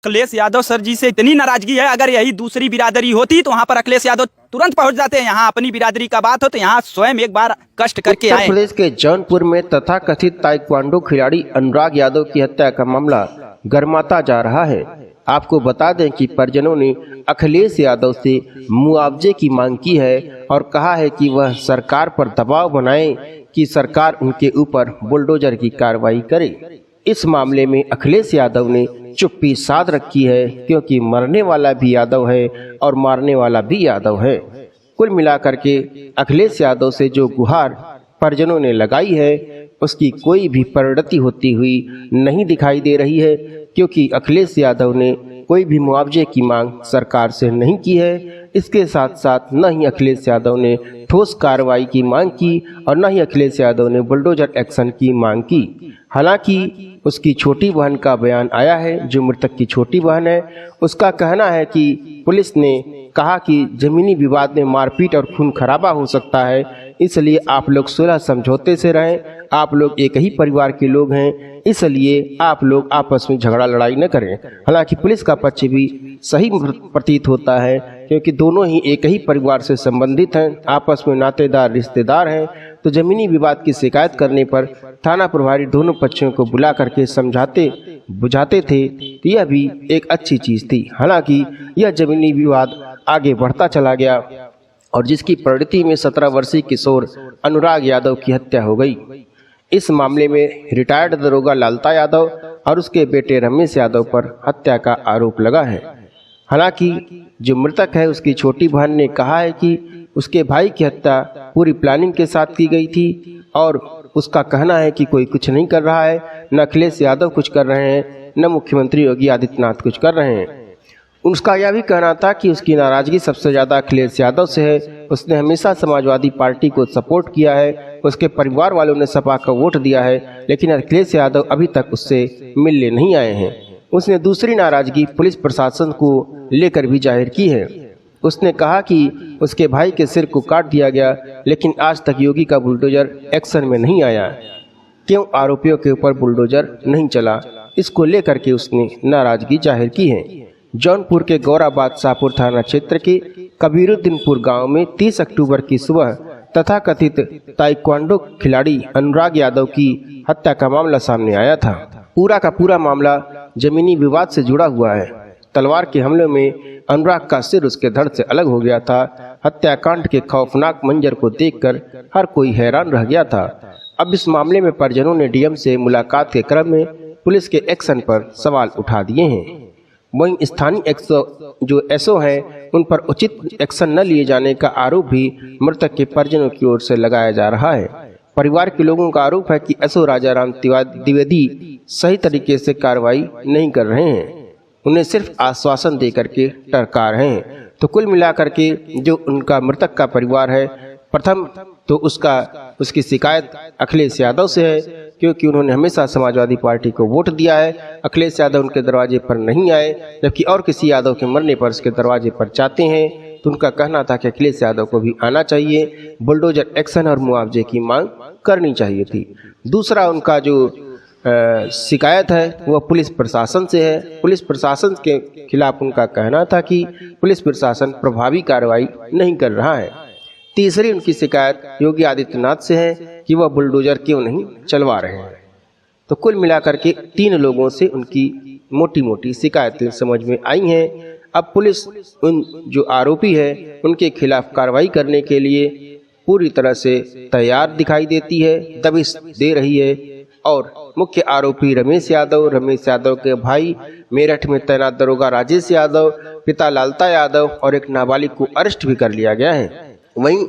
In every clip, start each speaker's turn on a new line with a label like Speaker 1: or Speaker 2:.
Speaker 1: Akhilesh Yadav sir जी से इतनी नाराजगी है, अगर यही दूसरी बिरादरी होती तो वहाँ पर अखिलेश यादव तुरंत पहुंच जाते हैं। यहाँ अपनी बिरादरी का बात हो तो यहाँ स्वयं एक बार कष्ट करके आए।
Speaker 2: उत्तर प्रदेश के जौनपुर में तथाकथित ताइक्वांडो खिलाड़ी अनुराग यादव की हत्या का मामला गर्माता जा रहा है। आपको बता दें कि परिजनों ने अखिलेश यादव से मुआवजे की मांग की है और कहा है कि वह सरकार पर दबाव बनाए कि सरकार उनके ऊपर बुलडोजर की कार्रवाई करे। इस मामले में अखिलेश यादव ने चुप्पी साध रखी है, क्योंकि मरने वाला भी यादव है और मारने वाला भी यादव है। कुल मिलाकर के अखिलेश यादव से जो गुहार परिजनों ने लगाई है उसकी कोई भी परिणति होती हुई नहीं दिखाई दे रही है, क्योंकि अखिलेश यादव ने कोई भी मुआवजे की मांग सरकार से नहीं की है। इसके साथ साथ न ही अखिलेश यादव ने ठोस कार्रवाई की मांग की और न ही अखिलेश यादव ने बुलडोजर एक्शन की मांग की। हालांकि उसकी छोटी बहन का बयान आया है, जो मृतक की छोटी बहन है। उसका कहना है कि पुलिस ने कहा कि जमीनी विवाद में मारपीट और खून खराबा हो सकता है, इसलिए आप लोग सुलह समझौते से रहें। आप लोग एक ही परिवार के लोग हैं, इसलिए आप लोग आपस में झगड़ा लड़ाई न करें। हालांकि पुलिस का पक्ष भी सही प्रतीत होता है, क्योंकि दोनों ही एक ही परिवार से संबंधित हैं, आपस में नातेदार रिश्तेदार हैं। तो जमीनी विवाद की शिकायत करने पर थाना प्रभारी दोनों पक्षों को बुला करके समझाते बुझाते थे, तो यह भी एक अच्छी चीज थी। हालांकि यह जमीनी विवाद आगे बढ़ता चला गया और जिसकी परिणति में 17 वर्षीय किशोर अनुराग यादव की हत्या हो गई। इस मामले में रिटायर्ड दरोगा लालता यादव और उसके बेटे रमेश यादव पर हत्या का आरोप लगा है। हालांकि जो मृतक है उसकी छोटी बहन ने कहा है कि उसके भाई की हत्या पूरी प्लानिंग के साथ की गई थी और उसका कहना है कि कोई कुछ नहीं कर रहा है, न अखिलेश यादव कुछ कर रहे हैं, न मुख्यमंत्री योगी आदित्यनाथ कुछ कर रहे हैं। उसका यह भी कहना था कि उसकी नाराजगी सबसे ज्यादा अखिलेश यादव से है। उसने हमेशा समाजवादी पार्टी को सपोर्ट किया है, उसके परिवार वालों ने सपा को वोट दिया है, लेकिन अखिलेश यादव अभी तक उससे मिलने नहीं आए हैं। उसने दूसरी नाराजगी पुलिस प्रशासन को लेकर भी जाहिर की है। उसने कहा कि उसके भाई के सिर को काट दिया गया, लेकिन आज तक योगी का बुलडोजर एक्शन में नहीं आया। क्यों आरोपियों के ऊपर बुलडोजर नहीं चला, इसको लेकर के उसने नाराजगी जाहिर की है। जौनपुर के गौराबाद शाहपुर थाना क्षेत्र के कबीरुद्दीनपुर गांव में 30 अक्टूबर की सुबह तथाकथित ताइक्वांडो खिलाड़ी अनुराग यादव की हत्या का मामला सामने आया था। पूरा का पूरा मामला जमीनी विवाद से जुड़ा हुआ है। तलवार के हमले में अनुराग का सिर उसके धड़ से अलग हो गया था। हत्याकांड के खौफनाक मंजर को देखकर हर कोई हैरान रह गया था। अब इस मामले में परिजनों ने डीएम से मुलाकात के क्रम में पुलिस के एक्शन पर सवाल उठा दिए हैं। वहीं स्थानीय जो एसओ हैं उन पर उचित एक्शन न लिए जाने का आरोप भी मृतक के परिजनों की ओर से लगाया जा रहा है। परिवार के लोगों का आरोप है कि एसओ राजाराम द्विवेदी सही तरीके से कार्रवाई नहीं कर रहे हैं, उन्हें सिर्फ आश्वासन दे करके टरका रहे हैं। तो कुल मिलाकर के जो उनका मृतक का परिवार है, प्रथम तो उसकी शिकायत अखिलेश यादव से है, क्योंकि उन्होंने हमेशा समाजवादी पार्टी को वोट दिया है। अखिलेश यादव उनके दरवाजे पर नहीं आए, जबकि और किसी यादव के मरने पर उसके दरवाजे पर जाते हैं। तो उनका कहना था कि अखिलेश यादव को भी आना चाहिए, बुलडोजर एक्शन और मुआवजे की मांग करनी चाहिए थी। दूसरा उनका जो शिकायत है वह पुलिस प्रशासन से है। पुलिस प्रशासन के खिलाफ उनका कहना था कि पुलिस प्रशासन प्रभावी कार्रवाई नहीं कर रहा है। तीसरी उनकी शिकायत योगी आदित्यनाथ से है कि वह बुलडोजर क्यों नहीं चलवा रहे हैं। तो कुल मिलाकर के 3 लोगों से उनकी मोटी मोटी शिकायतें समझ में आई हैं। अब पुलिस उन जो आरोपी है उनके खिलाफ कार्रवाई करने के लिए पूरी तरह से तैयार दिखाई देती है, दबिश दे रही है। और मुख्य आरोपी रमेश यादव के भाई मेरठ में तैनात दरोगा राजेश यादव, पिता लालता यादव और एक नाबालिग को अरेस्ट भी कर लिया गया है। वहीं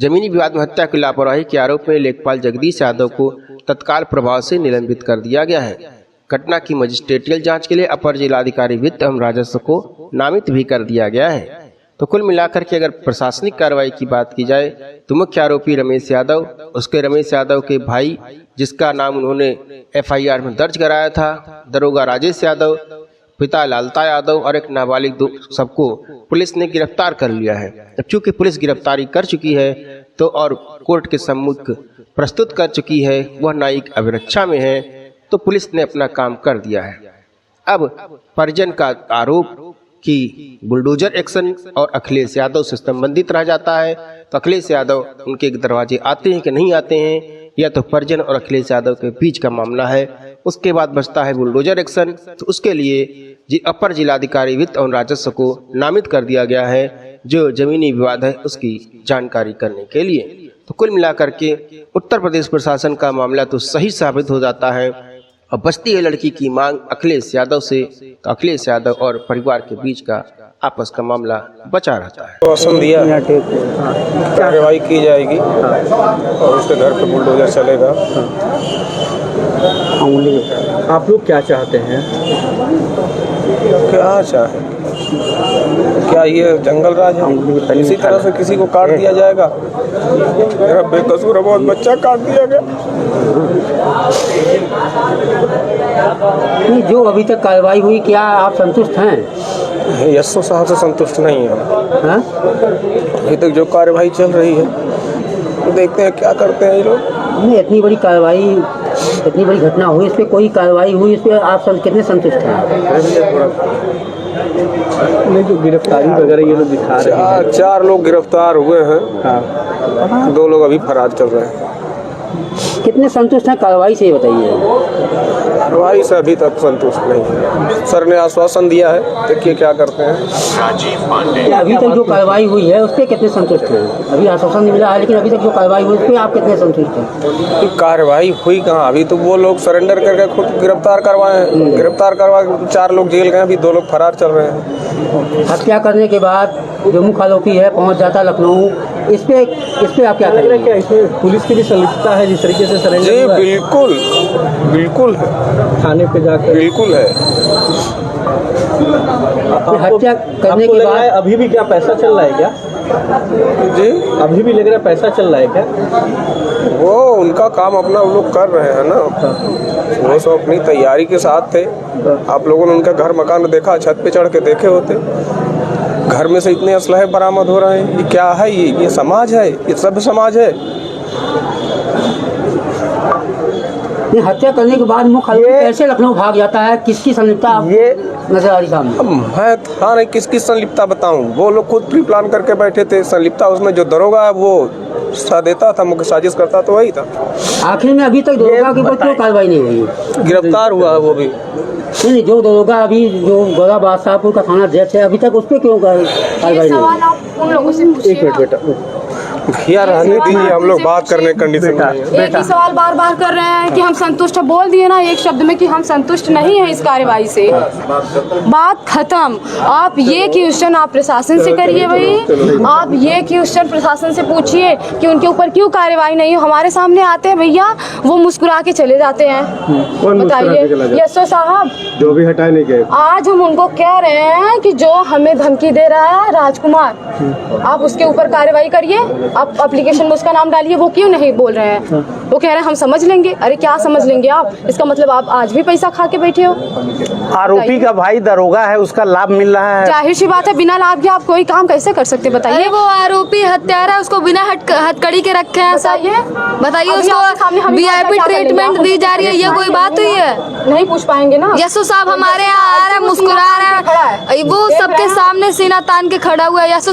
Speaker 2: जमीनी विवाद में हत्या की लापरवाही के आरोप में लेखपाल जगदीश यादव को तत्काल प्रभाव से निलंबित कर दिया गया है। घटना की मजिस्ट्रेटियल जांच के लिए अपर जिलाधिकारी वित्त एवं राजस्व को नामित भी कर दिया गया है। तो कुल मिलाकर के अगर प्रशासनिक कार्रवाई की बात की जाए तो मुख्य आरोपी रमेश यादव, उसके रमेश यादव के भाई जिसका नाम उन्होंने एफआईआर में दर्ज कराया था, दरोगा राजेश यादव, पिता लालता यादव और एक नाबालिग, सबको पुलिस ने गिरफ्तार कर लिया है। अब चूंकि पुलिस गिरफ्तारी कर चुकी है तो और कोर्ट के सम्मुख प्रस्तुत कर चुकी है, वह न्यायिक अभिरक्षा में है, तो पुलिस ने अपना काम कर दिया है। अब परिजन का आरोप कि बुलडोजर एक्शन और अखिलेश यादव से संबंधित रह जाता है। तो अखिलेश यादव उनके दरवाजे आते हैं कि नहीं आते हैं, या तो परिजन और अखिलेश यादव के बीच का मामला है। उसके बाद बचता है बुलडोजर एक्शन। तो उसके लिए अपर जिलाधिकारी वित्त और राजस्व को नामित कर दिया गया है, जो जमीनी विवाद है उसकी जानकारी करने के लिए। तो कुल मिलाकर के उत्तर प्रदेश प्रशासन का मामला तो सही साबित हो जाता है। अब बचती है लड़की की मांग अखिलेश यादव से। तो अखिलेश यादव और परिवार के बीच का आपस का मामला बचा रहता है।
Speaker 3: आश्वासन दिया है, कार्रवाई की जाएगी और उसके घर पे बुलडोजर चलेगा।
Speaker 4: आप लोग क्या चाहते हैं?
Speaker 3: क्या चाहे, क्या ये जंगल राज है? इसी तरह से किसी को काट दिया जाएगा? मेरा बेकसूर बहुत बच्चा काट दिया गया।
Speaker 4: नहीं, जो अभी तक कार्रवाई हुई, क्या आप संतुष्ट हैं?
Speaker 3: यशो साहब से संतुष्ट नहीं है।
Speaker 4: हाँ?
Speaker 3: अभी तक जो कार्यवाही चल रही है तो देखते हैं क्या करते हैं ये लोग।
Speaker 4: नहीं, इतनी बड़ी कार्रवाई, इतनी बड़ी घटना हुई, इस पर कोई कार्रवाई हुई, इस पर आप कितने संतुष्ट हैं? नहीं, जो गिरफ्तारी वगैरह ये लोग दिखा रहे हैं,
Speaker 3: चार लोग गिरफ्तार हुए हैं।
Speaker 4: हाँ,
Speaker 3: 2 लोग अभी फरार चल रहे हैं।
Speaker 4: कितने संतुष्ट हैं कार्रवाई से, ये बताइए।
Speaker 3: कार्रवाई से अभी तक संतुष्ट नहीं है। सर ने आश्वासन दिया है, देखिए क्या करते हैं।
Speaker 4: क्या अभी तक जो कार्रवाई हुई है उस पर कितने संतुष्ट हैं? अभी आश्वासन मिला है, लेकिन अभी तक जो कार्रवाई हुई उस पर आप कितने संतुष्ट हैं?
Speaker 3: कार्रवाई हुई कहाँ? अभी तो वो लोग सरेंडर करके खुद गिरफ्तार करवाए हैं। गिरफ्तार करवा 4 लोग जेल गए, अभी 2 लोग फरार चल रहे हैं।
Speaker 4: हत्या करने के बाद जो मुख्य आरोपी है पहुंच जाता लखनऊ, इस पे आप क्या करेंगे? क्या इसमें पुलिस की भी संलिप्तता है जिस तरीके से सरेंडर?
Speaker 3: जी बिल्कुल, बिल्कुल है,
Speaker 4: थाने पे जाकर
Speaker 3: बिल्कुल है।
Speaker 4: हत्या करने के बाद अभी भी क्या पैसा चल रहा है क्या?
Speaker 3: जी
Speaker 4: अभी भी लग रहा है पैसा चल रहा है क्या?
Speaker 3: वो उनका काम अपना वो लोग कर रहे हैं ना, वो सब अपनी तैयारी के साथ थे। आप लोगों ने उनका घर मकान देखा, छत पे चढ़ के देखे होते। घर में से इतने असलहे बरामद हो रहे हैं। ये क्या है? ये समाज है? ये सभ्य समाज है?
Speaker 4: हत्या करने के बाद मुख्य आरोपी कैसे लखनऊ भाग जाता है? किसकी संलिप्तता ये नजर आ रही सामने?
Speaker 3: अब मैं था नहीं किसकी संलिप्तता बताऊं। वो लोग खुद प्री प्लान करके बैठे थे। संलिप्तता उसमें जो दरोगा है वो साथ देता था, मुख्य साजिश करता तो वही था।
Speaker 4: आखिर में अभी तक दरोगा के ऊपर क्यों कार्रवाई नहीं हुई?
Speaker 3: गिरफ्तार हुआ है वो भी।
Speaker 4: नहीं, जो दरोगा अभी जो गौरा बादशाहपुर का थाना अध्यक्ष है, अभी तक उस पर क्यों कार्रवाई नहीं हुई?
Speaker 5: उन लोगों से
Speaker 4: एक मिनट बेटा,
Speaker 3: भैया रहने दीजिए, हम लोग बात करने कंडीशन में हैं।
Speaker 5: एक ही सवाल बार बार कर रहे हैं कि हम संतुष्ट हैं। बोल दिए ना एक शब्द में कि हम संतुष्ट नहीं हैं इस कार्रवाई से, बात खत्म। आप ये क्वेश्चन आप प्रशासन से करिए भाई, आप ये क्वेश्चन प्रशासन से पूछिए कि उनके ऊपर क्यों कार्रवाई नहीं हो। हमारे सामने आते हैं भैया, वो मुस्कुरा के चले जाते हैं। बताइए यशो साहब,
Speaker 4: जो भी हटाए नहीं गए।
Speaker 5: आज हम उनको कह रहे हैं कि जो हमें धमकी दे रहा है राजकुमार, आप उसके ऊपर कार्रवाई करिए। आप एप्लीकेशन में उसका नाम डालिए। वो क्यों नहीं बोल रहे हैं? वो कह रहे हैं हम समझ लेंगे। अरे क्या समझ लेंगे आप? इसका मतलब आप आज भी पैसा खा के बैठे हो।
Speaker 4: आरोपी का भाई दरोगा है, उसका लाभ मिल रहा है।
Speaker 5: जाहिर सी बात है, बिना लाभ के आप कोई काम कैसे कर सकते? बताइए।
Speaker 6: वो आरोपी हत्यारा, उसको बिना हथकड़ी के रखे हैं। बताइए उसको VIP ट्रीटमेंट दी जा रही है, ये कोई बात हुई है?
Speaker 5: नहीं पूछ पाएंगे ना।
Speaker 6: यशो साहब हमारे यहाँ आ रहे हैं, मुस्कुरा रहे हैं, वो सबके सामने सीना तान के खड़ा हुआ है। यशो